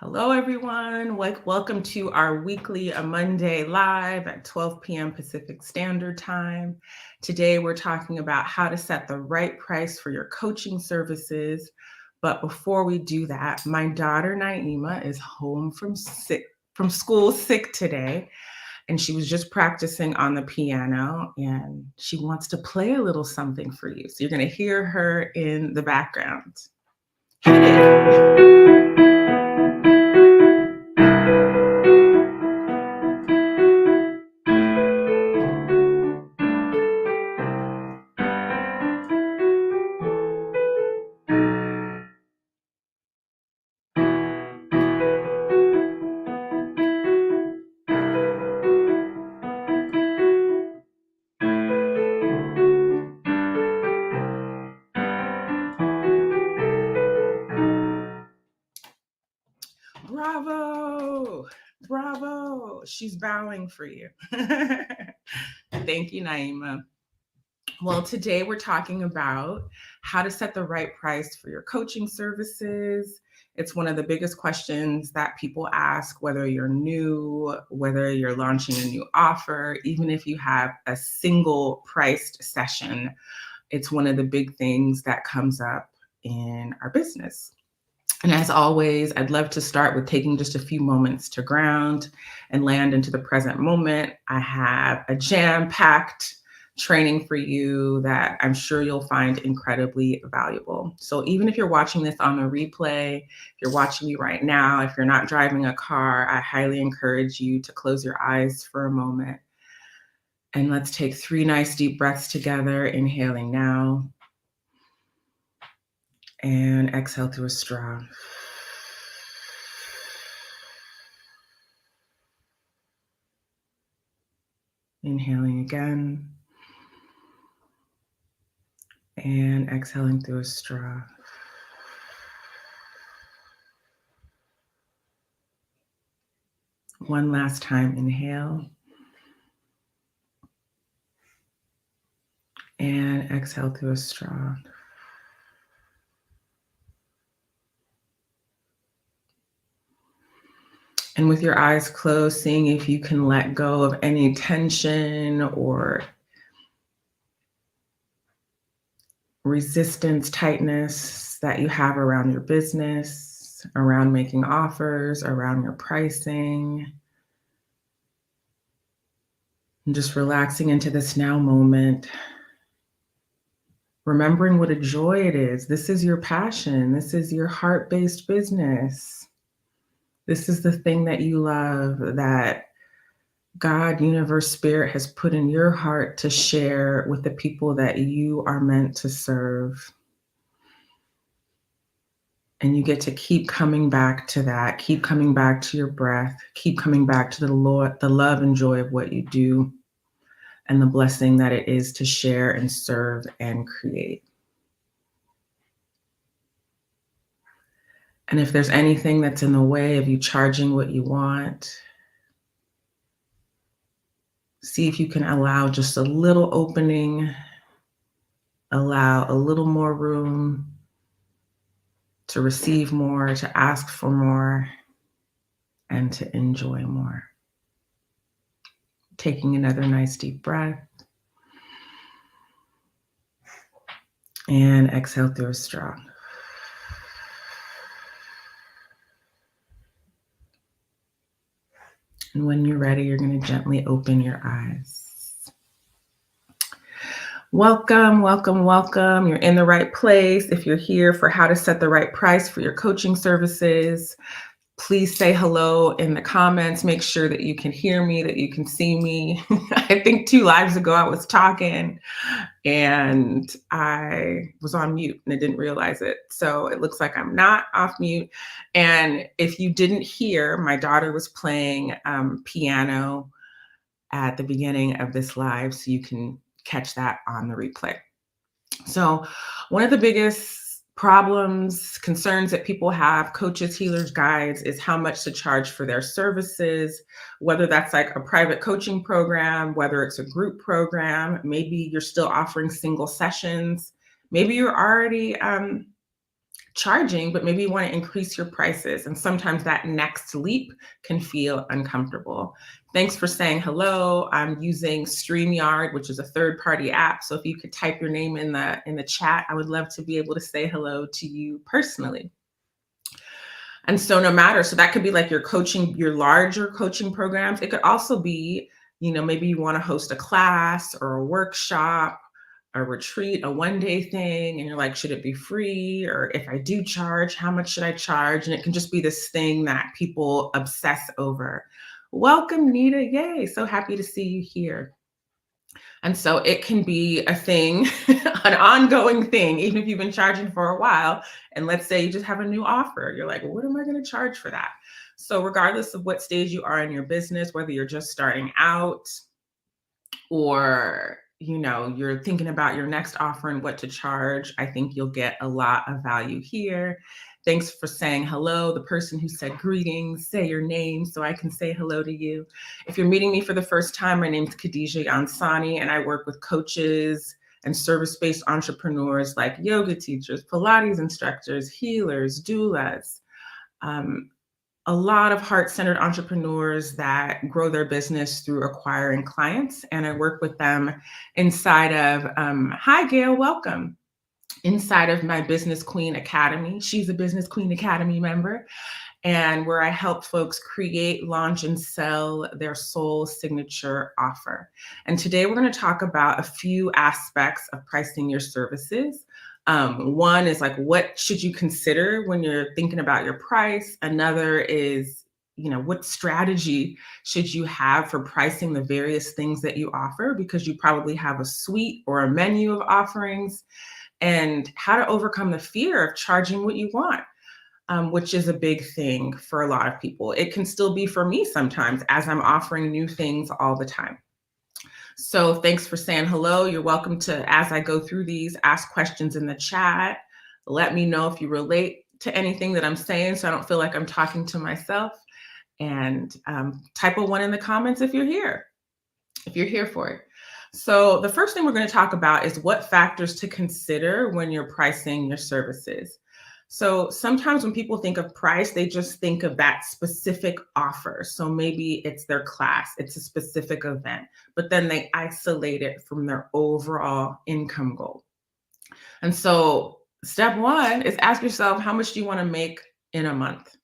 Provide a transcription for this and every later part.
Hello, everyone. Welcome to our weekly Monday live at 12 p.m. Pacific Standard Time. Today, we're talking about how to set the right price for your coaching services. But before we do that, my daughter Naima is home from school sick today, and she was just practicing on the piano, and she wants to play a little something for you. So you're going to hear her in the background. Hit it. Bravo. Bravo. She's bowing for you. Thank you, Naima. Well, today we're talking about how to set the right price for your coaching services. It's one of the biggest questions that people ask, whether you're new, whether you're launching a new offer, even if you have a single priced session. It's one of the big things that comes up in our business. And as always, I'd love to start with taking just a few moments to ground and land into the present moment. I have a jam-packed training for you that I'm sure you'll find incredibly valuable. So even if you're watching this on a replay, if you're watching me right now, if you're not driving a car, I highly encourage you to close your eyes for a moment. And let's take 3 nice deep breaths together, inhaling now. And exhale through a straw. Inhaling again. And exhaling through a straw. One last time, inhale. And exhale through a straw. And with your eyes closed, seeing if you can let go of any tension or resistance, tightness that you have around your business, around making offers, around your pricing. And just relaxing into this now moment. Remembering what a joy it is. This is your passion. This is your heart-based business. This is the thing that you love, that God, universe, spirit has put in your heart to share with the people that you are meant to serve. And you get to keep coming back to that, keep coming back to your breath, keep coming back to the love and joy of what you do, and the blessing that it is to share and serve and create. And if there's anything that's in the way of you charging what you want, see if you can allow just a little opening, allow a little more room to receive more, to ask for more, and to enjoy more. Taking another nice deep breath. And exhale through a straw. And when you're ready, you're going to gently open your eyes. Welcome, welcome, welcome. You're in the right place. If you're here for how to set the right price for your coaching services, please say hello in the comments. Make sure that you can hear me, that you can see me. I think 2 lives ago I was talking and I was on mute and I didn't realize it. So it looks like I'm not off mute. And if you didn't hear, my daughter was playing piano at the beginning of this live, so you can catch that on the replay. So one of the biggest problems, concerns that people have, coaches, healers, guides, is how much to charge for their services, whether that's like a private coaching program, whether it's a group program, maybe you're still offering single sessions, maybe you're already charging, but maybe you want to increase your prices. And sometimes that next leap can feel uncomfortable. Thanks for saying hello. I'm using StreamYard, which is a third-party app. So if you could type your name in the chat, I would love to be able to say hello to you personally. And so no matter, so that could be like your coaching, your larger coaching programs. It could also be, maybe you want to host a class or a workshop, a retreat, a one-day thing, and you're like, should it be free? Or if I do charge, how much should I charge? And it can just be this thing that people obsess over. Welcome, Nita. Yay. So happy to see you here. And so it can be a thing, an ongoing thing, even if you've been charging for a while. And let's say you just have a new offer. You're like, well, what am I going to charge for that? So regardless of what stage you are in your business, whether you're just starting out or you're thinking about your next offer and what to charge, I think you'll get a lot of value here. Thanks for saying hello. The person who said greetings, say your name so I can say hello to you. If you're meeting me for the first time, my name's Khadija Yansani, and I work with coaches and service-based entrepreneurs like yoga teachers, Pilates instructors, healers, doulas, a lot of heart-centered entrepreneurs that grow their business through acquiring clients. And I work with them inside of, hi, Gail, welcome. Inside of my Business Queen Academy. She's a Business Queen Academy member, and where I help folks create, launch, and sell their soul signature offer. And today we're going to talk about a few aspects of pricing your services. One is like, what should you consider when you're thinking about your price? Another is, what strategy should you have for pricing the various things that you offer? Because you probably have a suite or a menu of offerings. And how to overcome the fear of charging what you want, which is a big thing for a lot of people. It can still be for me sometimes as I'm offering new things all the time. So thanks for saying hello. You're welcome to, as I go through these, ask questions in the chat. Let me know if you relate to anything that I'm saying so I don't feel like I'm talking to myself. And type a 1 in the comments if you're here for it. So the first thing we're going to talk about is what factors to consider when you're pricing your services. So sometimes when people think of price, they just think of that specific offer. So maybe it's their class, it's a specific event, but then they isolate it from their overall income goal. And so step 1 is ask yourself, how much do you want to make in a month?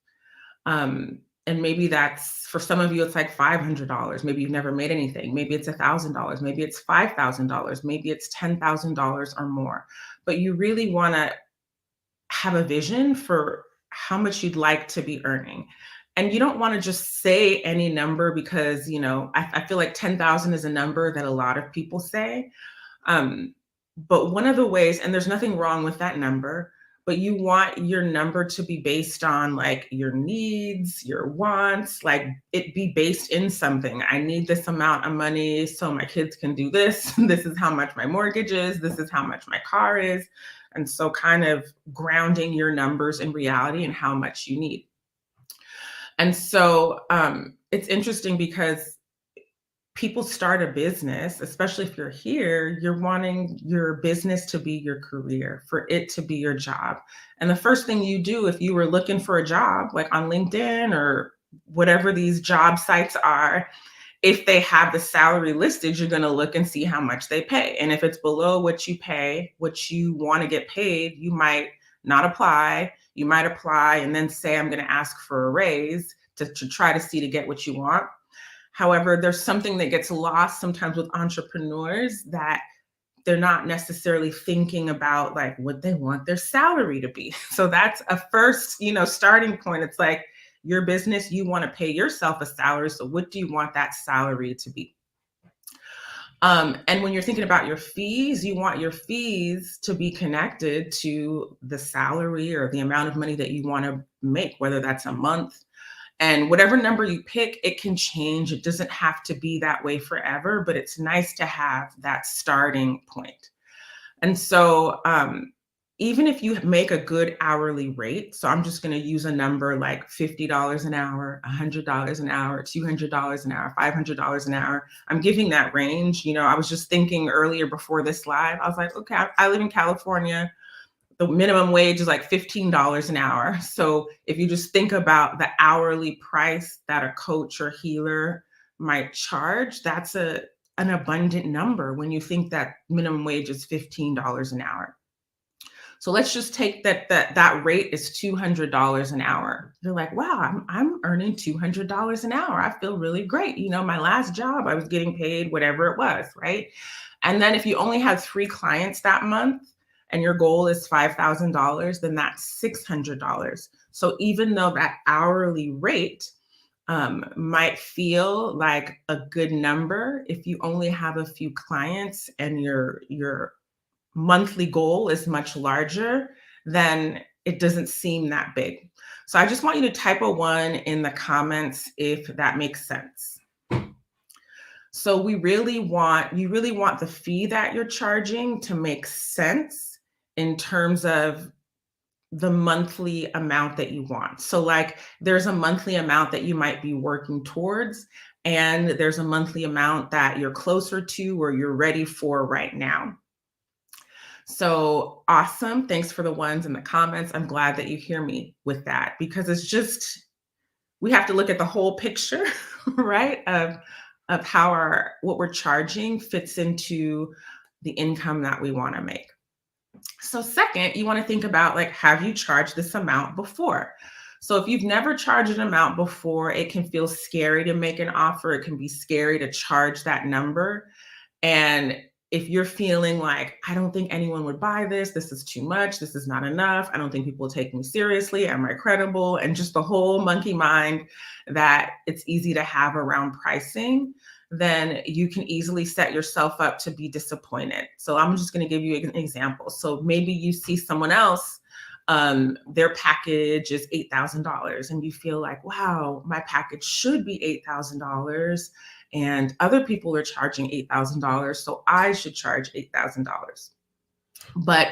And maybe that's, for some of you, it's like $500. Maybe you've never made anything. Maybe it's $1,000. Maybe it's $5,000. Maybe it's $10,000 or more. But you really want to have a vision for how much you'd like to be earning. And you don't want to just say any number because, I feel like 10,000 is a number that a lot of people say. But one of the ways, and there's nothing wrong with that number, but you want your number to be based on like your needs, your wants, like it be based in something. I need this amount of money so my kids can do this. This is how much my mortgage is. This is how much my car is. And so kind of grounding your numbers in reality and how much you need. And so it's interesting because people start a business, especially if you're here, you're wanting your business to be your career, for it to be your job. And the first thing you do if you were looking for a job, like on LinkedIn or whatever these job sites are, if they have the salary listed, you're going to look and see how much they pay. And if it's below what you pay, what you want to get paid, you might not apply. You might apply and then say, I'm going to ask for a raise to try to see to get what you want. However, there's something that gets lost sometimes with entrepreneurs, that they're not necessarily thinking about like what they want their salary to be. So that's a first, starting point. It's like your business, you want to pay yourself a salary. So what do you want that salary to be? And when you're thinking about your fees, you want your fees to be connected to the salary or the amount of money that you want to make, whether that's a month. And whatever number you pick, it can change. It doesn't have to be that way forever, but it's nice to have that starting point. And so even if you make a good hourly rate, so I'm just going to use a number like $50 an hour, $100 an hour, $200 an hour, $500 an hour. I'm giving that range. I was just thinking earlier before this live, I was like, okay, I live in California. the minimum wage is like $15 an hour. So if you just think about the hourly price that a coach or healer might charge, that's an abundant number when you think that minimum wage is $15 an hour. So let's just take that rate is $200 an hour. You're like, wow, I'm earning $200 an hour. I feel really great. My last job, I was getting paid whatever it was, right? And then if you only had 3 clients that month and your goal is $5,000, then that's $600. So even though that hourly rate might feel like a good number, if you only have a few clients and your monthly goal is much larger, then it doesn't seem that big. So I just want you to type a 1 in the comments if that makes sense. So you really want the fee that you're charging to make sense in terms of the monthly amount that you want. So like there's a monthly amount that you might be working towards, and there's a monthly amount that you're closer to or you're ready for right now. So awesome. Thanks for the ones in the comments. I'm glad that you hear me with that, because it's just, we have to look at the whole picture, right? Of how what we're charging fits into the income that we want to make. So second, you want to think about, like, have you charged this amount before? So if you've never charged an amount before, it can feel scary to make an offer. It can be scary to charge that number. And if you're feeling like, I don't think anyone would buy this, this is too much, this is not enough, I don't think people will take me seriously, am I credible? And just the whole monkey mind that it's easy to have around pricing, then you can easily set yourself up to be disappointed. So I'm just going to give you an example. So maybe you see someone else, their package is $8,000 and you feel like, wow, my package should be $8,000. And other people are charging $8,000, so I should charge $8,000. But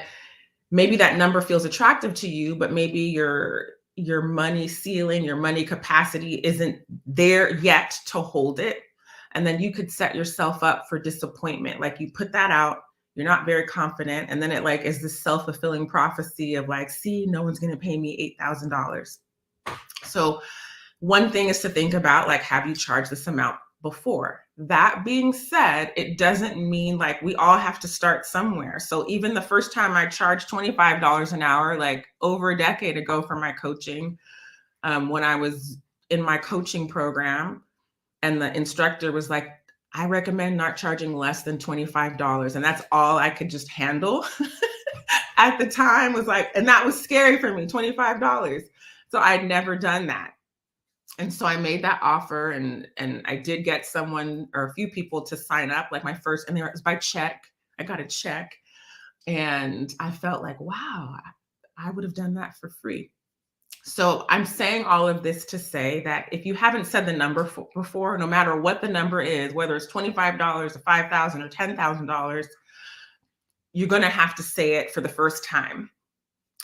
maybe that number feels attractive to you, but maybe your money ceiling, your money capacity isn't there yet to hold it. And then you could set yourself up for disappointment. Like you put that out, you're not very confident, and then it like is this self-fulfilling prophecy of like, see, no one's going to pay me $8,000. So one thing is to think about, like, have you charged this amount before? That being said, it doesn't mean like we all have to start somewhere. So even the first time I charged $25 an hour, like over a decade ago for my coaching, when I was in my coaching program, and the instructor was like, I recommend not charging less than $25. And that's all I could just handle at the time, was like, and that was scary for me, $25. So I'd never done that. And so I made that offer, and I did get someone or a few people to sign up, like my first, and it was by check. I got a check, and I felt like, wow, I would have done that for free. So I'm saying all of this to say that if you haven't said the number before, no matter what the number is, whether it's $25 or $5,000 or $10,000, you're going to have to say it for the first time.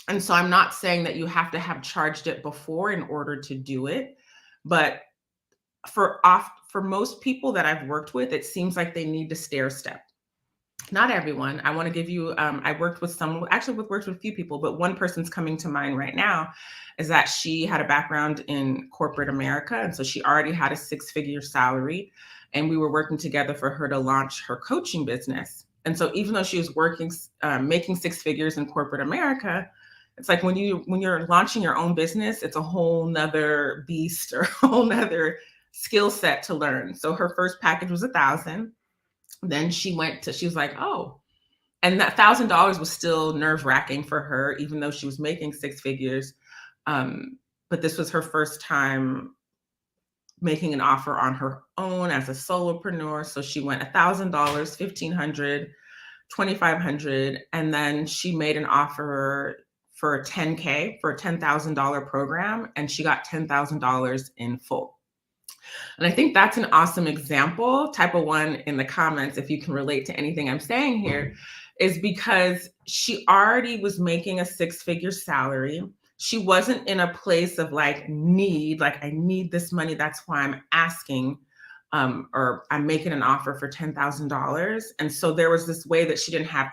And so I'm not saying that you have to have charged it before in order to do it. But for most people that I've worked with, it seems like they need to stair step. Not everyone. I want to give you, I worked with a few people, but one person's coming to mind right now is that she had a background in corporate America. And so she already had a 6-figure salary, and we were working together for her to launch her coaching business. And so even though she was working, making 6 figures in corporate America, it's like when you're launching your own business, it's a whole nother beast or a whole nother skill set to learn. So her first package was $1,000. Then she was like, oh, and that $1,000 was still nerve wracking for her, even though she was making 6 figures. But this was her first time making an offer on her own as a solopreneur. So she went $1,000, $1,500, $2,500, and then she made an offer for $10K for a $10,000 program, and she got $10,000 in full. And I think that's an awesome example. Type a 1 in the comments if you can relate to anything I'm saying here, is because she already was making a 6-figure salary. She wasn't in a place of like need, like I need this money, that's why I'm asking, or I'm making an offer for $10,000. And so there was this way that she didn't have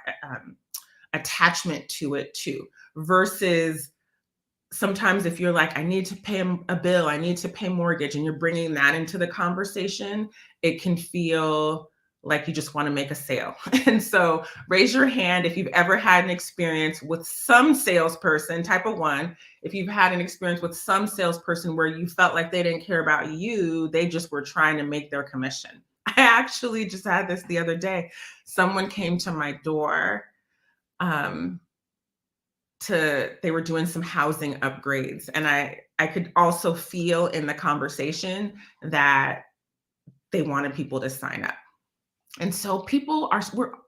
attachment to it too, versus sometimes if you're like, I need to pay a bill, I need to pay mortgage, and you're bringing that into the conversation, it can feel like you just want to make a sale. And so raise your hand if you've ever had an experience with some salesperson, type of one, if you've had an experience with some salesperson where you felt like they didn't care about you, they just were trying to make their commission. I actually just had this the other day. Someone came to my door. They were doing some housing upgrades, and I could also feel in the conversation that they wanted people to sign up. And so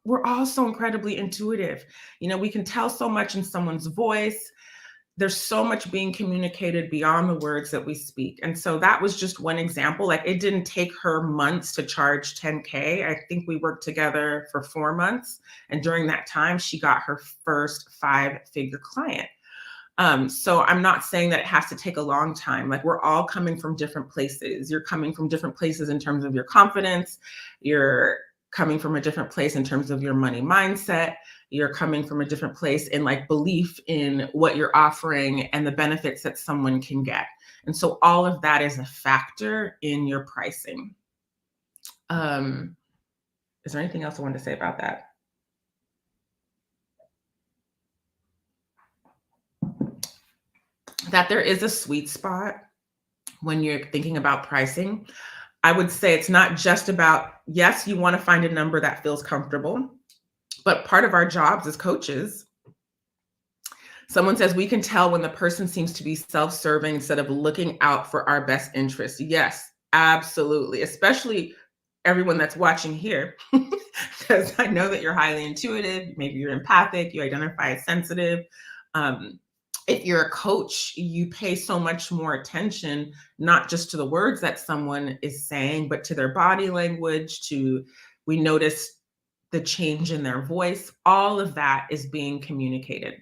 we're all so incredibly intuitive. We can tell so much in someone's voice. There's so much being communicated beyond the words that we speak. And so that was just one example. Like, it didn't take her months to charge 10K. I think we worked together for 4 months. And during that time, she got her first 5-figure client. So I'm not saying that it has to take a long time. Like, we're all coming from different places. You're coming from different places in terms of your confidence. You're coming from a different place in terms of your money mindset. You're coming from a different place in like belief in what you're offering and the benefits that someone can get. And so all of that is a factor in your pricing. Is there anything else I wanted to say about that? That there is a sweet spot when you're thinking about pricing. I would say it's not just about, yes, you want to find a number that feels comfortable, but part of our jobs as coaches, someone says we can tell when the person seems to be self-serving instead of looking out for our best interests. Yes, absolutely. Especially everyone that's watching here, because I know that you're highly intuitive. Maybe you're empathic, you identify as sensitive. If you're a coach, you pay so much more attention, not just to the words that someone is saying, but to their body language, we notice the change in their voice. All of that is being communicated.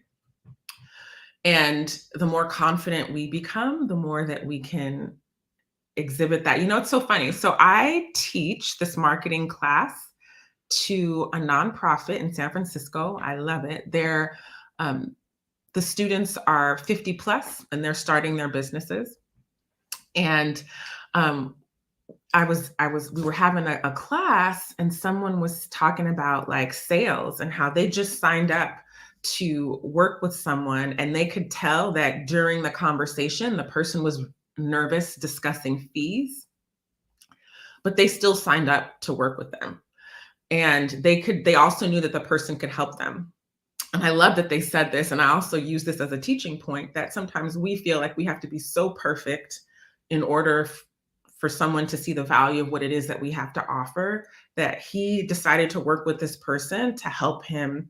And the more confident we become, the more that we can exhibit that. It's so funny. So I teach this marketing class to a nonprofit in San Francisco. I love it. The students are 50 plus and they're starting their businesses. And we were having a class, and someone was talking about like sales and how they just signed up to work with someone, and they could tell that during the conversation, the person was nervous discussing fees, but they still signed up to work with them. And they also knew that the person could help them. And I love that they said this. And I also use this as a teaching point that sometimes we feel like we have to be so perfect in order for someone to see the value of what it is that we have to offer, that he decided to work with this person to help him,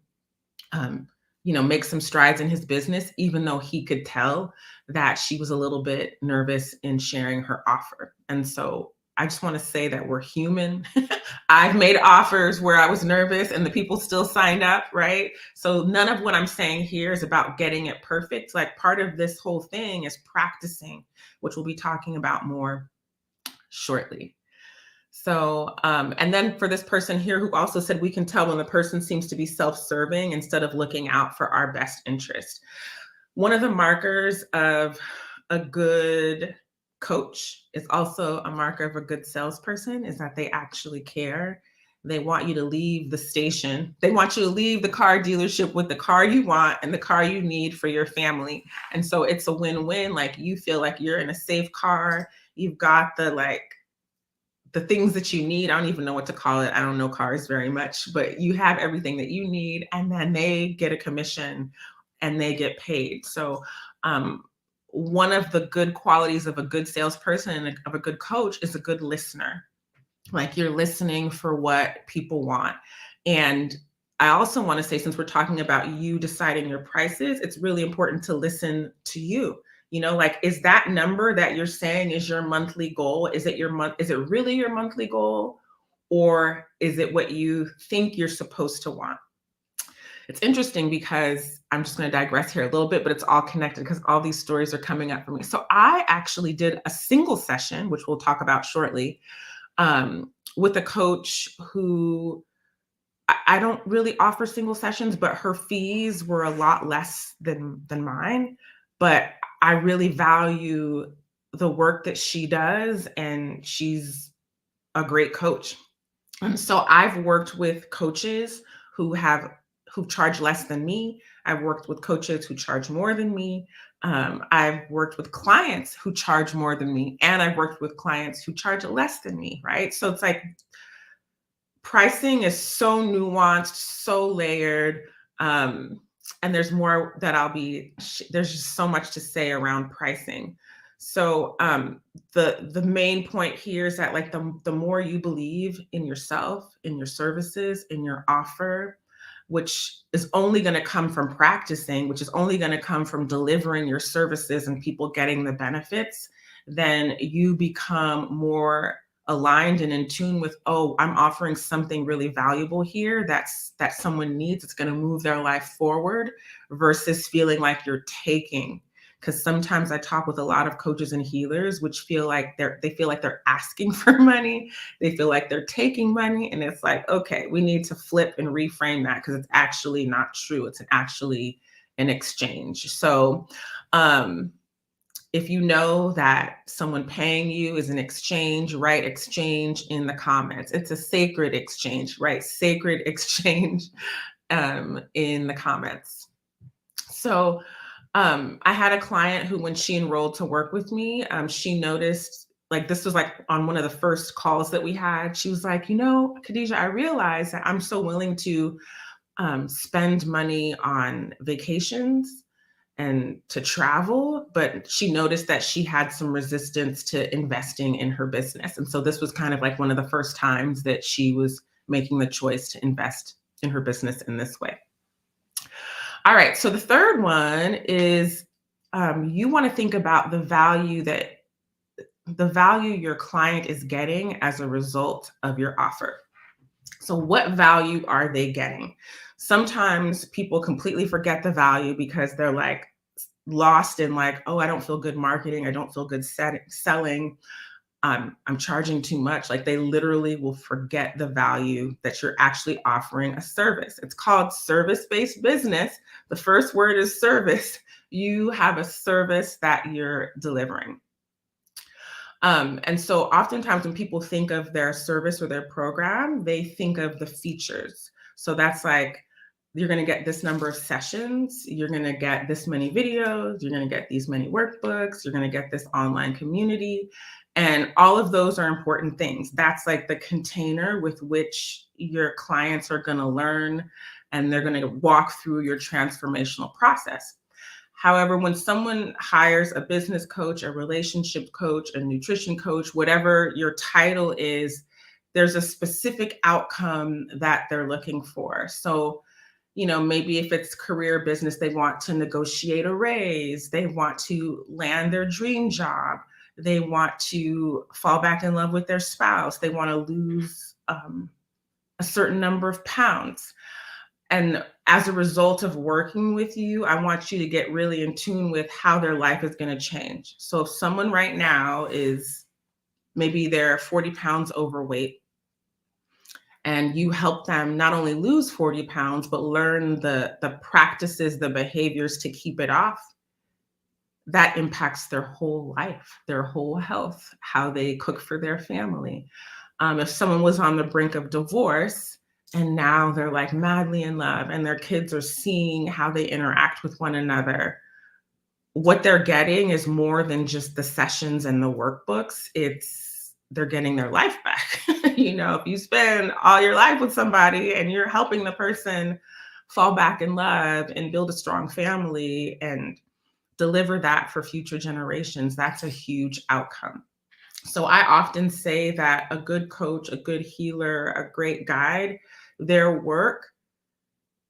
make some strides in his business, even though he could tell that she was a little bit nervous in sharing her offer. And so I just want to say that we're human. I've made offers where I was nervous and the people still signed up, right? So none of what I'm saying here is about getting it perfect. Like, part of this whole thing is practicing, which we'll be talking about more shortly. So, and then for this person here who also said we can tell when the person seems to be self-serving instead of looking out for our best interest. One of the markers of a good coach is also a marker of a good salesperson is that they actually care. They want you to leave the station. They want you to leave the car dealership with the car you want and the car you need for your family. And so it's a win-win. Like, you feel like you're in a safe car. You've got the things that you need. I don't even know what to call it. I don't know cars very much, but you have everything that you need, and then they get a commission and they get paid. So, one of the good qualities of a good salesperson and of a good coach is a good listener. Like, you're listening for what people want. And I also want to say, since we're talking about you deciding your prices, it's really important to listen to you. Is that number that you're saying is your monthly goal? Is it really your monthly goal? Or is it what you think you're supposed to want? It's interesting because I'm just going to digress here a little bit, but it's all connected because all these stories are coming up for me. So I actually did a single session, which we'll talk about shortly, with a coach who I don't really offer single sessions, but her fees were a lot less than mine. But I really value the work that she does, and she's a great coach. And so I've worked with coaches who have who charge less than me. I've worked with coaches who charge more than me. I've worked with clients who charge more than me, and I've worked with clients who charge less than me, right? So it's like pricing is so nuanced, so layered. Um, and there's more that there's just so much to say around pricing. So the main point here is that like the more you believe in yourself, in your services, in your offer, which is only going to come from practicing, which is only going to come from delivering your services and people getting the benefits, then you become more aligned and in tune with, oh, I'm offering something really valuable here that someone needs. It's going to move their life forward versus feeling like you're taking. Because sometimes I talk with a lot of coaches and healers, which they feel like they're asking for money. They feel like they're taking money. And it's like, okay, we need to flip and reframe that, because it's actually not true. It's actually an exchange. So if you know that someone paying you is an exchange, write exchange in the comments. It's a sacred exchange, right? Sacred exchange in the comments. So I had a client who, when she enrolled to work with me, she noticed, like, this was like on one of the first calls that we had. She was like, Khadijah, I realized that I'm so willing to spend money on vacations and to travel, but she noticed that she had some resistance to investing in her business. And so this was kind of like one of the first times that she was making the choice to invest in her business in this way. All right, so the third one is you want to think about the value your client is getting as a result of your offer. So what value are they getting? Sometimes people completely forget the value because they're like lost in like, oh, I don't feel good marketing. I don't feel good selling. I'm charging too much. Like, they literally will forget the value that you're actually offering a service. It's called service-based business. The first word is service. You have a service that you're delivering. And so oftentimes when people think of their service or their program, they think of the features. So that's like, you're going to get this number of sessions, you're going to get this many videos, you're going to get these many workbooks, you're going to get this online community. And all of those are important things. That's like the container with which your clients are going to learn, and they're going to walk through your transformational process. However, when someone hires a business coach, a relationship coach, a nutrition coach, whatever your title is, there's a specific outcome that they're looking for. So, maybe if it's career business, they want to negotiate a raise, they want to land their dream job, they want to fall back in love with their spouse, they want to lose a certain number of pounds. And as a result of working with you, I want you to get really in tune with how their life is going to change. So if someone right now is, maybe they're 40 pounds overweight, and you help them not only lose 40 pounds, but learn the practices, the behaviors to keep it off, that impacts their whole life, their whole health, how they cook for their family. If someone was on the brink of divorce and now they're like madly in love, and their kids are seeing how they interact with one another, what they're getting is more than just the sessions and the workbooks. They're getting their life back. If you spend all your life with somebody and you're helping the person fall back in love and build a strong family and deliver that for future generations, that's a huge outcome. So I often say that a good coach, a good healer, a great guide, their work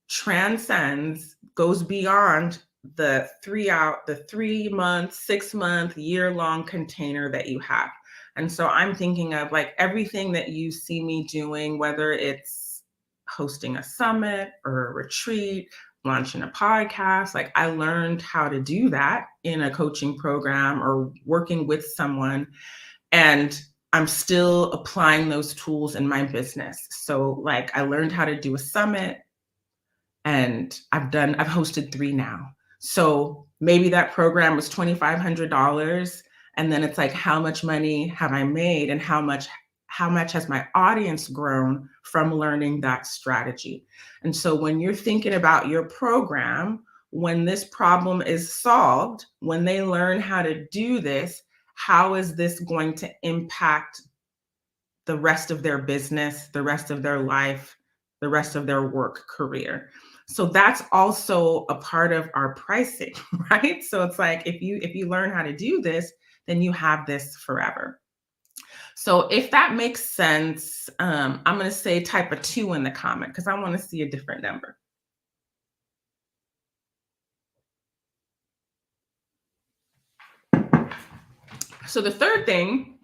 transcends, goes beyond the 3-month, 6-month, year-long container that you have. And so I'm thinking of like everything that you see me doing, whether it's hosting a summit or a retreat, launching a podcast. Like, I learned how to do that in a coaching program or working with someone. And I'm still applying those tools in my business. So like I learned how to do a summit, and I've hosted 3 now. So maybe that program was $2,500, and then it's like, how much money have I made, and how much has my audience grown from learning that strategy? And so when you're thinking about your program, when this problem is solved, when they learn how to do this, how is this going to impact the rest of their business, the rest of their life, the rest of their work career? So that's also a part of our pricing, right? So it's like, if you learn how to do this, then you have this forever. So if that makes sense, I'm going to say type a 2 in the comment because I want to see a different number. So the third thing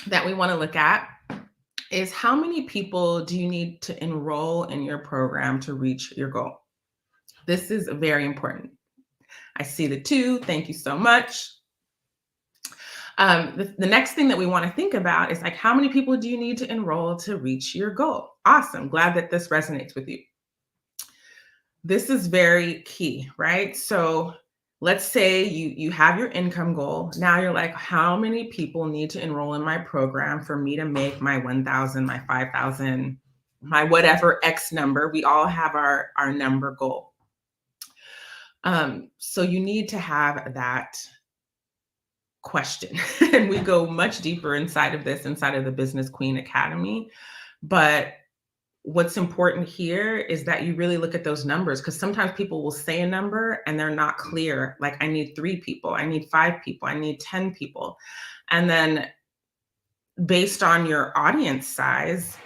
that we want to look at is, how many people do you need to enroll in your program to reach your goal? This is very important. I see the 2. Thank you so much. The next thing that we want to think about is like, how many people do you need to enroll to reach your goal? Awesome. Glad that this resonates with you. This is very key, right? So let's say you have your income goal. Now you're like, how many people need to enroll in my program for me to make my 1,000, my 5,000, my whatever X number? We all have our number goal. So you need to have that question. And we go much deeper inside of the Business Queen Academy. But what's important here is that you really look at those numbers, because sometimes people will say a number and they're not clear. Like, I need 3 people, I need 5 people, I need 10 people. And then based on your audience size,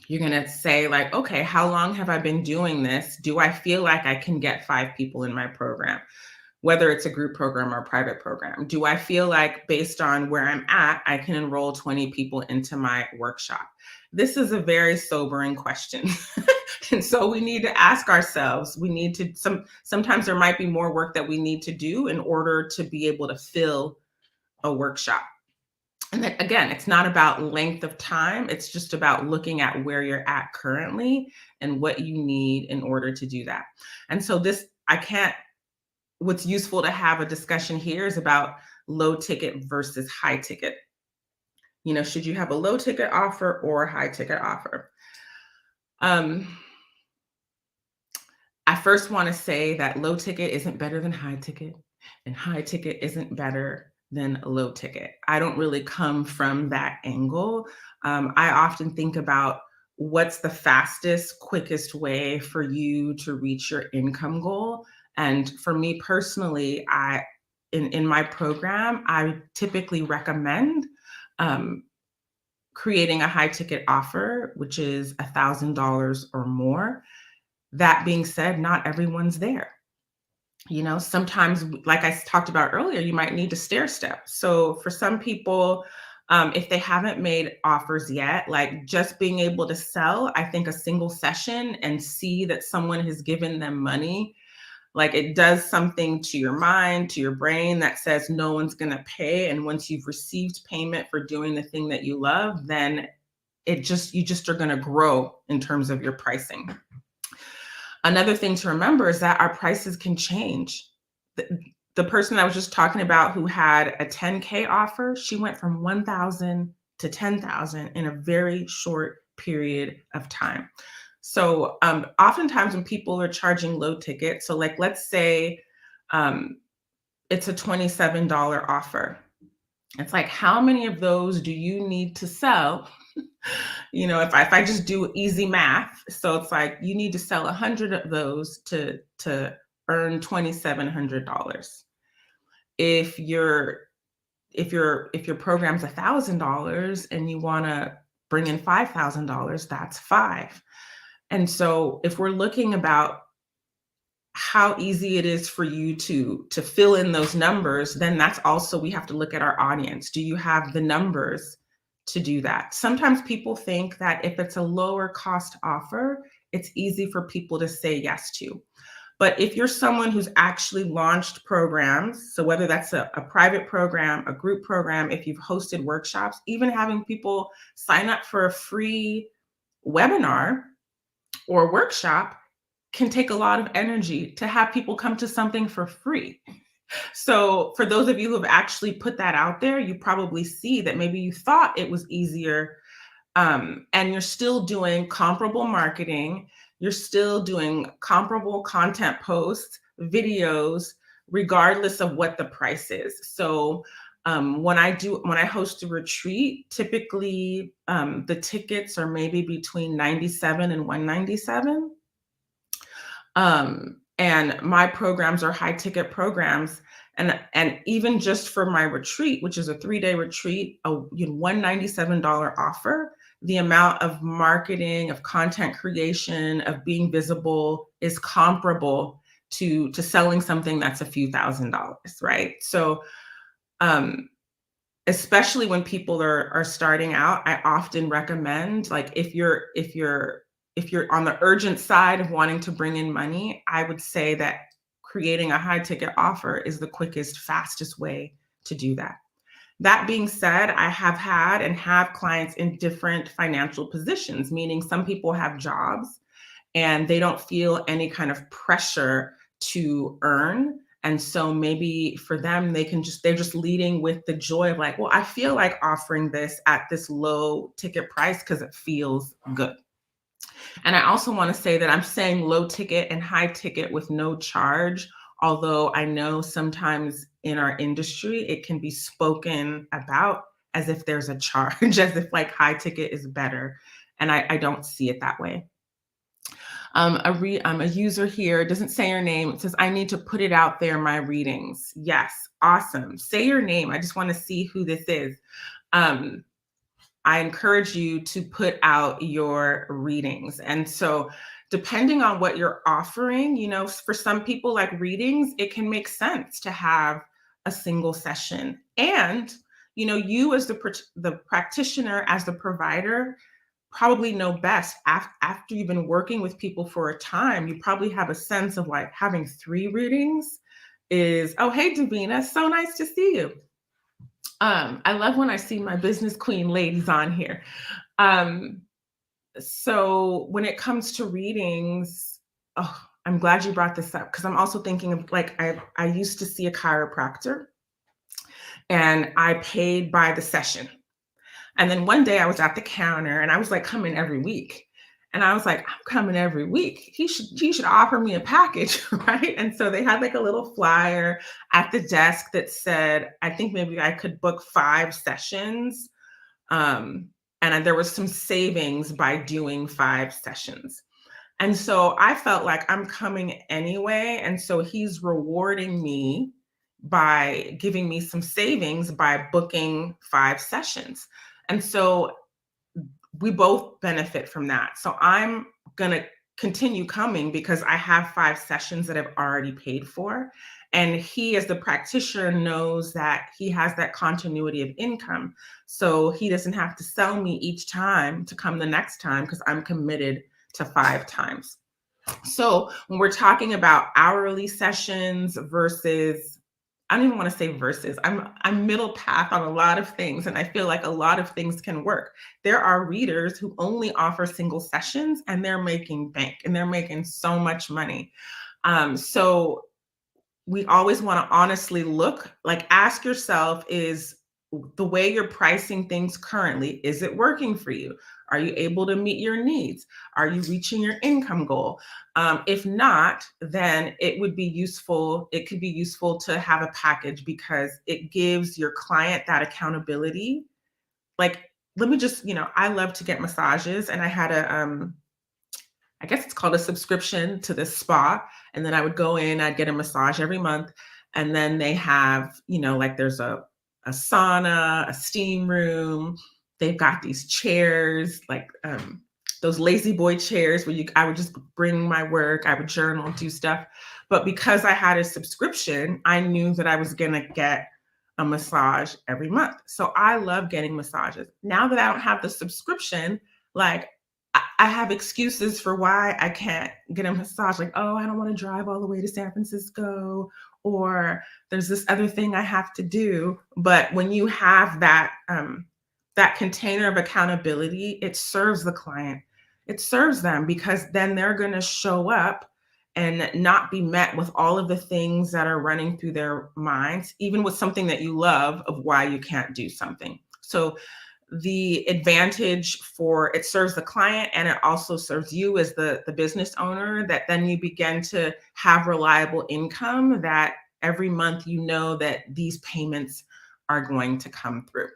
you're going to say like, okay, how long have I been doing this? Do I feel like I can get 5 people in my program? Whether it's a group program or a private program. Do I feel like, based on where I'm at, I can enroll 20 people into my workshop? This is a very sobering question. And so we need to ask ourselves, sometimes there might be more work that we need to do in order to be able to fill a workshop. And then again, it's not about length of time. It's just about looking at where you're at currently and what you need in order to do that. And so what's useful to have a discussion here is about low ticket versus high ticket. Should you have a low ticket offer or a high ticket offer? I first want to say that low ticket isn't better than high ticket, and high ticket isn't better than low ticket. I don't really come from that angle. I often think about what's the fastest, quickest way for you to reach your income goal. And for me personally, in my program, I typically recommend creating a high ticket offer, which is $1,000 or more. That being said, not everyone's there. Sometimes, like I talked about earlier, you might need to stair step. So for some people, if they haven't made offers yet, like just being able to sell, I think a single session and see that someone has given them money, like it does something to your mind, to your brain, that says no one's going to pay. And once you've received payment for doing the thing that you love, then you just are going to grow in terms of your pricing. Another thing to remember is that our prices can change. The person I was just talking about who had a 10K offer, she went from 1,000 to 10,000 in a very short period of time. So oftentimes when people are charging low ticket, so like let's say it's a $27 offer. It's like, how many of those do you need to sell? If I just do easy math, so it's like you need to sell 100 of those to earn $2,700. If your program's $1,000 and you want to bring in $5,000, that's 5. And so if we're looking about how easy it is for you to fill in those numbers, then that's also, we have to look at our audience. Do you have the numbers to do that? Sometimes people think that if it's a lower cost offer, it's easy for people to say yes to. But if you're someone who's actually launched programs, so whether that's a private program, a group program, if you've hosted workshops, even having people sign up for a free webinar or workshop can take a lot of energy to have people come to something for free. So for those of you who have actually put that out there, you probably see that maybe you thought it was easier, and you're still doing comparable marketing, you're still doing comparable content posts, videos, regardless of what the price is. So when I host a retreat, typically the tickets are maybe between 97 and 197. And my programs are high ticket programs. And even just for my retreat, which is a 3-day retreat, a $197 offer, the amount of marketing, of content creation, of being visible is comparable to selling something that's a few $1,000s, right? So especially when people are starting out, I often recommend, like, if you're on the urgent side of wanting to bring in money, I would say that creating a high ticket offer is the quickest, fastest way to do that. That being said, I have had and have clients in different financial positions, meaning some people have jobs and they don't feel any kind of pressure to earn. And so maybe for them, they're just leading with the joy of like, well, I feel like offering this at this low ticket price because it feels good. And I also want to say that I'm saying low ticket and high ticket with no charge, although I know sometimes in our industry, it can be spoken about as if there's a charge, as if like high ticket is better. And I don't see it that way. A user here doesn't say your name. It says, I need to put it out there, my readings. Yes, awesome. Say your name. I just want to see who this is. I encourage you to put out your readings. And so depending on what you're offering, for some people like readings, it can make sense to have a single session. And, you as the practitioner, as the provider, probably know best after you've been working with people for a time, you probably have a sense of like having 3 readings is, oh, hey, Davina, so nice to see you. I love when I see my business queen ladies on here. So when it comes to readings, oh, I'm glad you brought this up because I'm also thinking of like, I used to see a chiropractor and I paid by the session. And then one day I was at the counter and I was like coming every week. And I was like, I'm coming every week. He should offer me a package, right? And so they had like a little flyer at the desk that said, I think maybe I could book 5 sessions. And there was some savings by doing 5 sessions. And so I felt like I'm coming anyway. And so he's rewarding me by giving me some savings by booking 5 sessions. And so we both benefit from that. So I'm going to continue coming because I have 5 sessions that I've already paid for. And he, as the practitioner, knows that he has that continuity of income. So he doesn't have to sell me each time to come the next time because I'm committed to 5 times. So when we're talking about hourly sessions versus, I don't even want to say versus, I'm middle path on a lot of things. And I feel like a lot of things can work. There are readers who only offer single sessions and they're making bank and they're making so much money. So we always want to honestly ask yourself, is the way you're pricing things currently, is it working for you? Are you able to meet your needs? Are you reaching your income goal? If not, then it could be useful to have a package because it gives your client that accountability. Like, let me just, I love to get massages and I had I guess it's called a subscription to this spa. And then I would go in, I'd get a massage every month. And then they have, there's a sauna, a steam room. They've got these chairs, like those lazy boy chairs where I would just bring my work, I would journal, do stuff. But because I had a subscription, I knew that I was going to get a massage every month. So I love getting massages. Now that I don't have the subscription, like, I have excuses for why I can't get a massage. Like, oh, I don't want to drive all the way to San Francisco, or there's this other thing I have to do. But when you have that container of accountability, it serves the client. It serves them because then they're going to show up and not be met with all of the things that are running through their minds, even with something that you love, of why you can't do something. So the advantage for it serves the client, and it also serves you as the business owner, that then you begin to have reliable income, that every month you know that these payments are going to come through.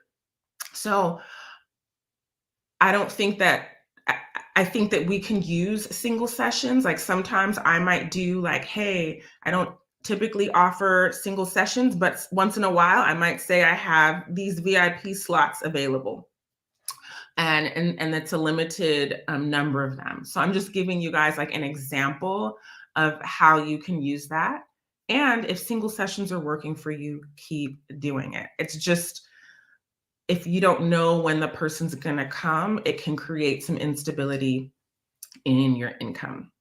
So I don't think that I, I think that we can use single sessions. Like sometimes I might do like, hey, I don't typically offer single sessions, but once in a while I might say I have these VIP slots available, and it's a limited number of them. So I'm just giving you guys like an example of how you can use that. And if single sessions are working for you, keep doing it. It's just, if you don't know when the person's going to come, it can create some instability in your income.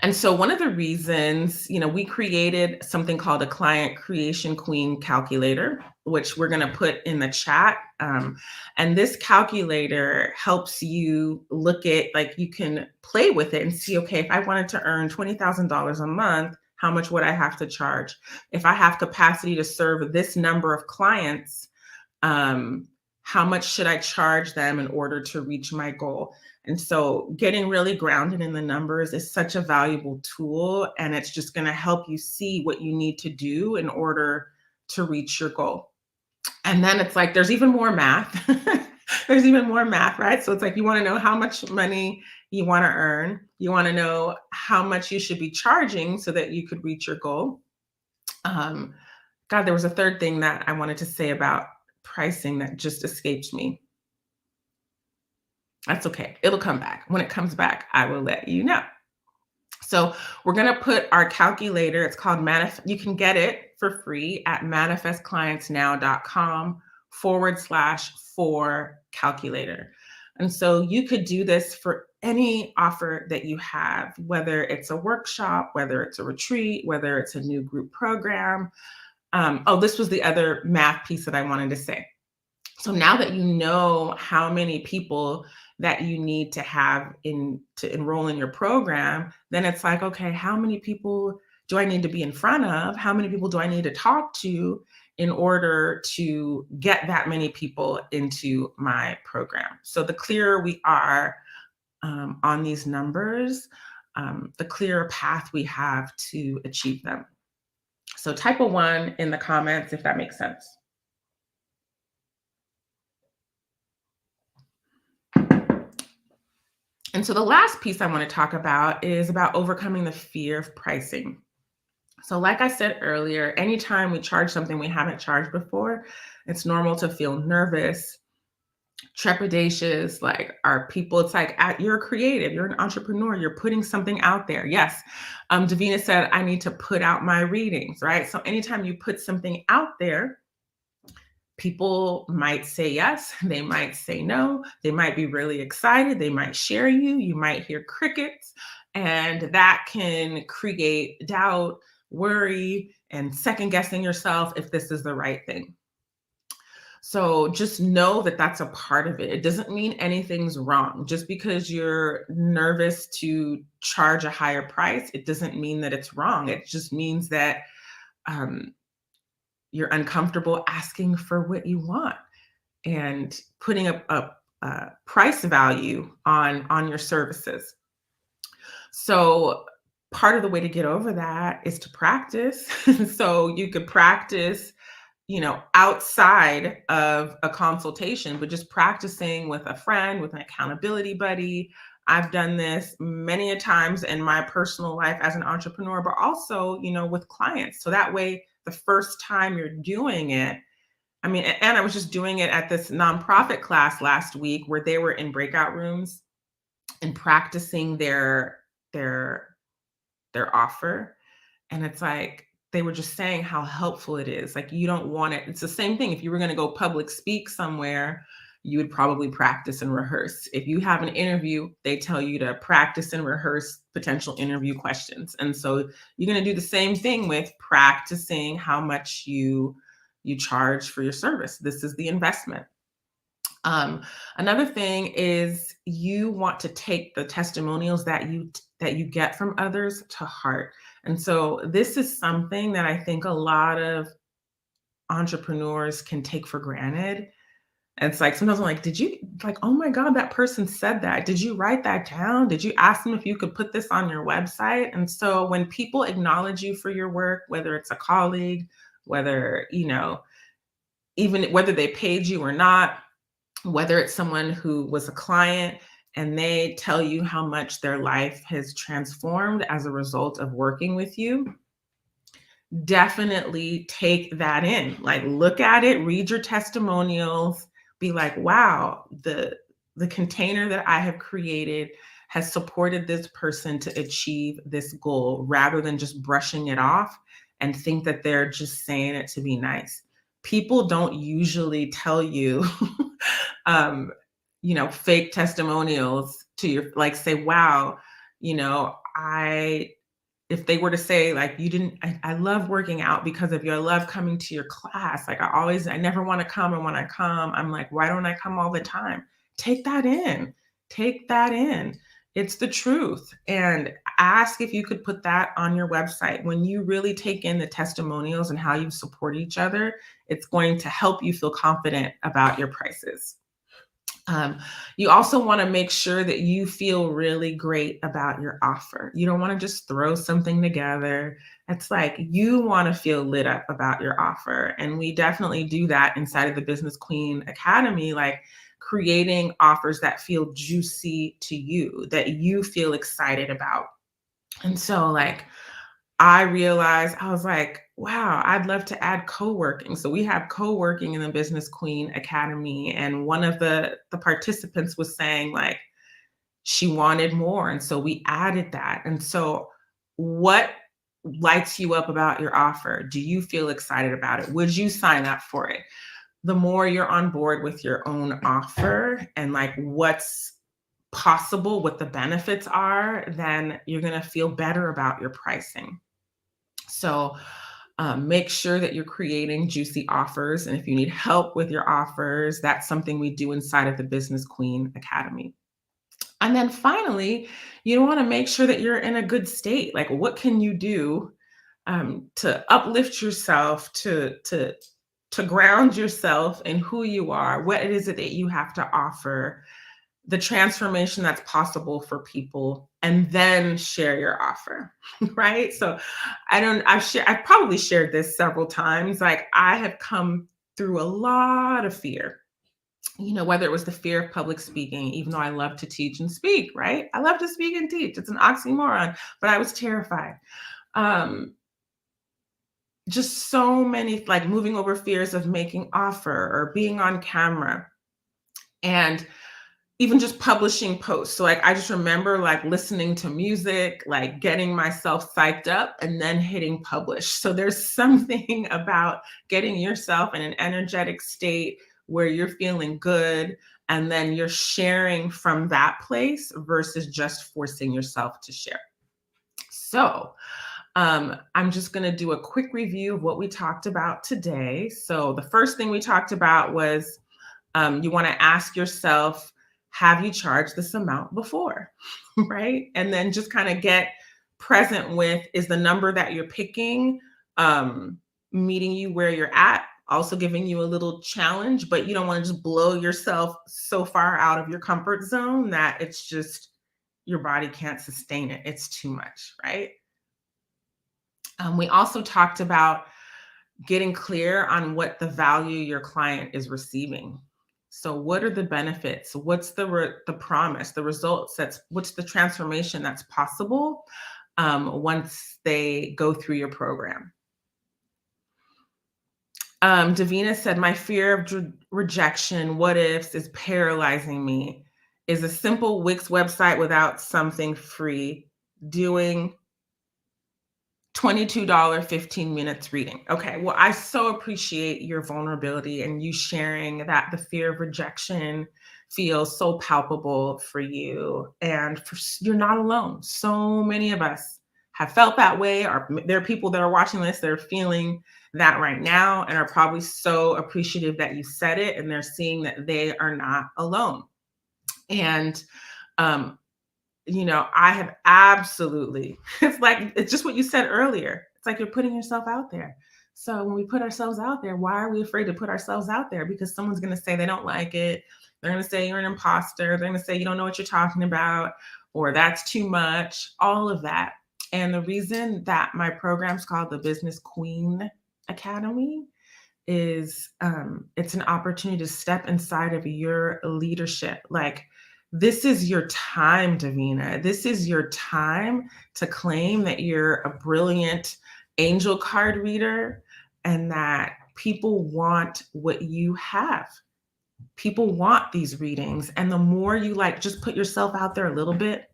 And so one of the reasons, we created something called a client creation queen calculator, which we're going to put in the chat. And this calculator helps you look at, like, you can play with it and see, okay, if I wanted to earn $20,000 a month, how much would I have to charge? If I have capacity to serve this number of clients, how much should I charge them in order to reach my goal? And so getting really grounded in the numbers is such a valuable tool, and it's just going to help you see what you need to do in order to reach your goal. And then it's like, there's even more math. There's even more math, right? So it's like, you want to know how much money you want to earn. You want to know how much you should be charging so that you could reach your goal. God, there was a third thing that I wanted to say about pricing that just escaped me. That's okay. It'll come back. When it comes back, I will let you know. So we're going to put our calculator. It's called Manifest. You can get it for free at manifestclientsnow.com/for calculator. And so you could do this for any offer that you have, whether it's a workshop, whether it's a retreat, whether it's a new group program. This was the other math piece that I wanted to say. So now that you know how many people that you need to have to enroll in your program, then it's like, okay, how many people do I need to be in front of? How many people do I need to talk to in order to get that many people into my program? So the clearer we are on these numbers, the clearer path we have to achieve them. So type a 1 in the comments if that makes sense. And so the last piece I want to talk about is about overcoming the fear of pricing. So like I said earlier, anytime we charge something we haven't charged before, it's normal to feel nervous, trepidatious. Like, are people, it's like, you're creative, you're an entrepreneur, you're putting something out there. Yes. Davina said, I need to put out my readings, right? So anytime you put something out there, people might say yes, they might say no, they might be really excited, they might share you might hear crickets, and that can create doubt, worry, and second guessing yourself if this is the right thing. So just know that that's a part of it. It doesn't mean anything's wrong. Just because you're nervous to charge a higher price, it doesn't mean that it's wrong. It just means that you're uncomfortable asking for what you want and putting a price value on your services. So part of the way to get over that is to practice. So you could practice, outside of a consultation, but just practicing with a friend, with an accountability buddy. I've done this many a times in my personal life as an entrepreneur, but also, with clients. So that way, the first time you're doing it, and I was just doing it at this nonprofit class last week where they were in breakout rooms and practicing their offer. And it's like, they were just saying how helpful it is. Like, you don't want it. It's the same thing. If you were going to go public speak somewhere, you would probably practice and rehearse. If you have an interview, they tell you to practice and rehearse potential interview questions. And so you're going to do the same thing with practicing how much you charge for your service. This is the investment. Another thing is you want to take the testimonials that you get from others to heart. And so this is something that I think a lot of entrepreneurs can take for granted. And it's like sometimes I'm like, did you like, oh my God, that person said that. Did you write that down? Did you ask them if you could put this on your website? And so when people acknowledge you for your work, whether it's a colleague, whether, even whether they paid you or not, whether it's someone who was a client and they tell you how much their life has transformed as a result of working with you, definitely take that in. Like, look at it, read your testimonials, be like, wow, the container that I have created has supported this person to achieve this goal, rather than just brushing it off and think that they're just saying it to be nice. People don't usually tell you fake testimonials to your, like, say, wow, I if they were to say, like, you didn't, I love working out because of you. I love coming to your class. Like, I never want to come. And when I come, I'm like, why don't I come all the time? Take that in. Take that in. It's the truth. And ask if you could put that on your website. When you really take in the testimonials and how you support each other, it's going to help you feel confident about your prices. You also want to make sure that you feel really great about your offer. You don't want to just throw something together. It's like you want to feel lit up about your offer. And we definitely do that inside of the Business Queen Academy, like creating offers that feel juicy to you, that you feel excited about. And so, like, I realized, I was like, wow, I'd love to add co-working. So we have co-working in the Business Queen Academy. And one of the participants was saying, like, she wanted more. And so we added that. And so what lights you up about your offer? Do you feel excited about it? Would you sign up for it? The more you're on board with your own offer and like what's possible, what the benefits are, then you're going to feel better about your pricing. So make sure that you're creating juicy offers. And if you need help with your offers, that's something we do inside of the Business Queen Academy. And then finally, you want to make sure that you're in a good state. Like, what can you do to uplift yourself, to ground yourself in who you are? What is it that you have to offer? The transformation that's possible for people, and then share your offer, right? So I've probably shared this several times. Like, I have come through a lot of fear, whether it was the fear of public speaking, even though I love to teach and speak, right? I love to speak and teach. It's an oxymoron, but I was terrified. Just so many, like, moving over fears of making offer or being on camera. And even just publishing posts. So like, I just remember like listening to music, like getting myself psyched up and then hitting publish. So there's something about getting yourself in an energetic state where you're feeling good and then you're sharing from that place versus just forcing yourself to share. So I'm just going to do a quick review of what we talked about today. So the first thing we talked about was you want to ask yourself, have you charged this amount before? Right? And then just kind of get present with, is the number that you're picking meeting you where you're at? Also giving you a little challenge, but you don't want to just blow yourself so far out of your comfort zone that it's just your body can't sustain it. It's too much, right? We also talked about getting clear on what the value your client is receiving. So what are the benefits? What's the promise, the results? What's the transformation that's possible once they go through your program? Davina said, my fear of rejection, what ifs is paralyzing me. Is a simple Wix website without something free doing $22, 15 minutes reading. Okay, well, I so appreciate your vulnerability and you sharing that the fear of rejection feels so palpable for you. And you're not alone. So many of us have felt that way, or there are people that are watching this that are feeling that right now and are probably so appreciative that you said it and they're seeing that they are not alone. And um, I have absolutely, it's just what you said earlier. It's like you're putting yourself out there. So when we put ourselves out there, why are we afraid to put ourselves out there? Because someone's going to say they don't like it. They're going to say you're an imposter. They're going to say you don't know what you're talking about, or that's too much, all of that. And the reason that my program's called the Business Queen Academy is it's an opportunity to step inside of your leadership. Like, this is your time, Davina. This is your time to claim that you're a brilliant angel card reader and that people want what you have. People want these readings. And the more you just put yourself out there a little bit,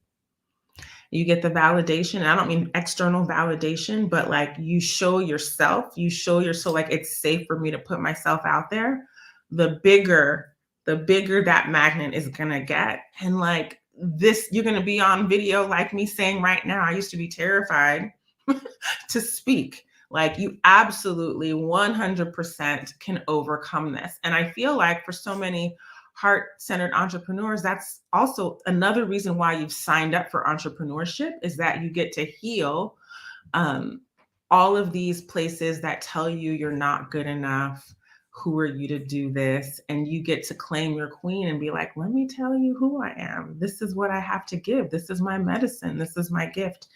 you get the validation. And I don't mean external validation, but you show yourself, like it's safe for me to put myself out there. The bigger that magnet is going to get. And this, you're going to be on video like me saying right now, I used to be terrified to speak. You absolutely 100% can overcome this. And I feel like for so many heart-centered entrepreneurs, that's also another reason why you've signed up for entrepreneurship, is that you get to heal all of these places that tell you you're not good enough. Who are you to do this? And you get to claim your queen and be like, let me tell you who I am. This is what I have to give. This is my medicine. This is my gift.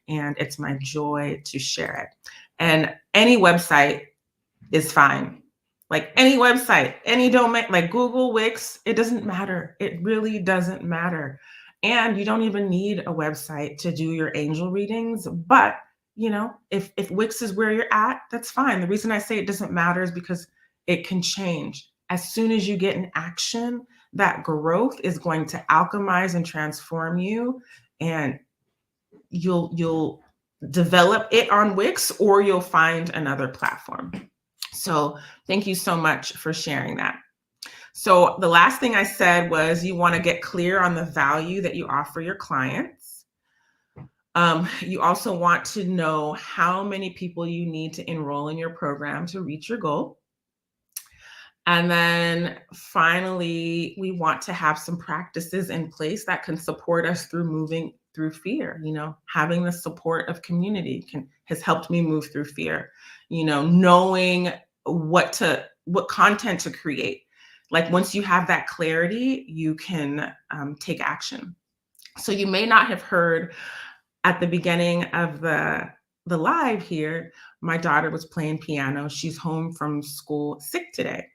And it's my joy to share it. And any website is fine. Any website, any domain, Google, Wix, it doesn't matter. It really doesn't matter. And you don't even need a website to do your angel readings. But, if Wix is where you're at, that's fine. The reason I say it doesn't matter is because it can change. As soon as you get in action, that growth is going to alchemize and transform you. And you'll develop it on Wix, or you'll find another platform. So thank you so much for sharing that. So the last thing I said was you want to get clear on the value that you offer your clients. You also want to know how many people you need to enroll in your program to reach your goal. And then finally, we want to have some practices in place that can support us through moving through fear. Having the support of community has helped me move through fear. Knowing what content to create. Once you have that clarity, you can take action. So you may not have heard at the beginning of the live here, my daughter was playing piano. She's home from school sick today.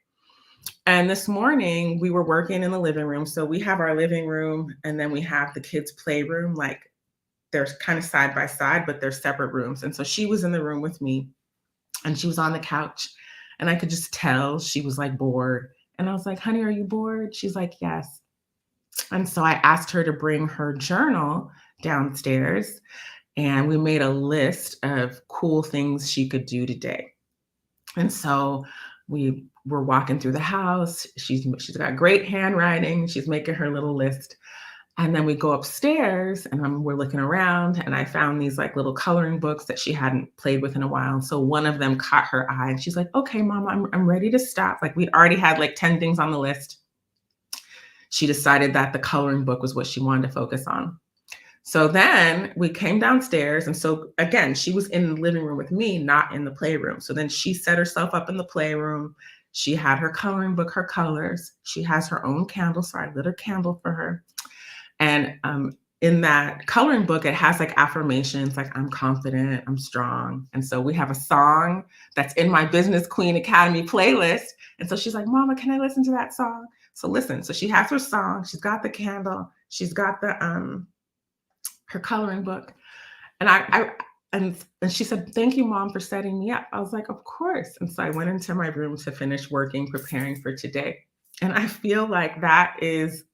And this morning we were working in the living room. So we have our living room and then we have the kids' playroom. They're kind of side by side, but they're separate rooms. And so she was in the room with me and she was on the couch and I could just tell she was bored. And I was like, honey, are you bored? She's like, yes. And so I asked her to bring her journal downstairs and we made a list of cool things she could do today. And so we were walking through the house. She's got great handwriting. She's making her little list. And then we go upstairs and we're looking around and I found these little coloring books that she hadn't played with in a while. And so one of them caught her eye and she's like, okay, Mom, I'm ready to stop. We'd already had 10 things on the list. She decided that the coloring book was what she wanted to focus on. So then we came downstairs. And so again, she was in the living room with me, not in the playroom. So then she set herself up in the playroom. She had her coloring book, her colors. She has her own candle. So I lit a candle for her. And in that coloring book, it has affirmations, I'm confident, I'm strong. And so we have a song that's in my Business Queen Academy playlist. And so she's like, Mama, can I listen to that song? So listen, so she has her song, she's got the candle, she's got the her coloring book. And she said, thank you, Mom, for setting me up. I was like, of course. And so I went into my room to finish working, preparing for today. And I feel like that is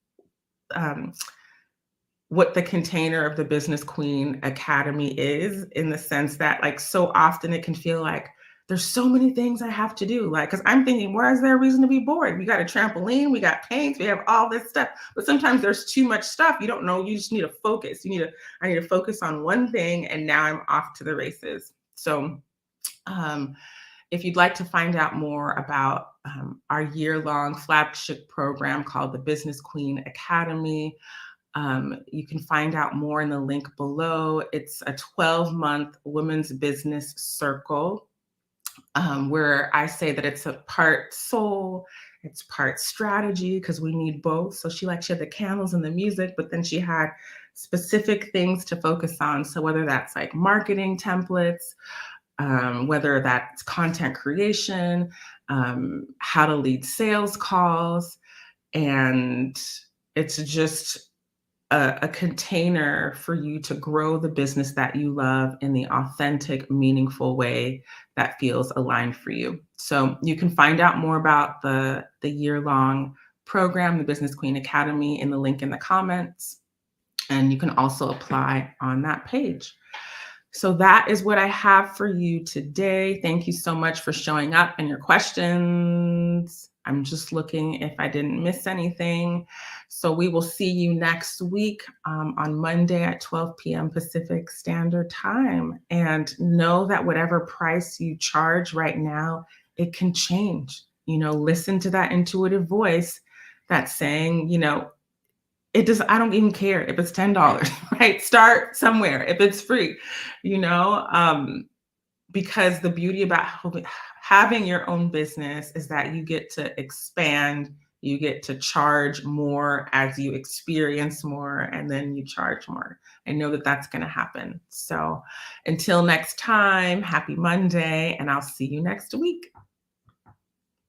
what the container of the Business Queen Academy is, in the sense that, like, so often it can feel like there's so many things I have to do. Like, because I'm thinking, where is there a reason to be bored? We got a trampoline, we got paints, we have all this stuff. But sometimes there's too much stuff. You don't know. You just need to focus. I need to focus on one thing, and now I'm off to the races. So um, if you'd like to find out more about our year-long flagship program called the Business Queen Academy, you can find out more in the link below. It's a 12-month women's business circle, where I say that it's a part soul, it's part strategy, because we need both. So she had the candles and the music, but then she had specific things to focus on. So whether that's like marketing templates, whether that's content creation, how to lead sales calls, and it's just a container for you to grow the business that you love in the authentic, meaningful way that feels aligned for you. So you can find out more about the year-long program, the Business Queen Academy, in the link in the comments. And you can also apply on that page. So that is what I have for you today. Thank you so much for showing up and your questions. I'm just looking if I didn't miss anything. So we will see you next week on Monday at 12 p.m. Pacific Standard Time. And know that whatever price you charge right now, it can change. Listen to that intuitive voice that's saying, I don't even care if it's $10, right? Start somewhere if it's free, because the beauty about having your own business is that you get to expand, you get to charge more as you experience more, and then you charge more. I know that that's going to happen. So until next time, happy Monday, and I'll see you next week.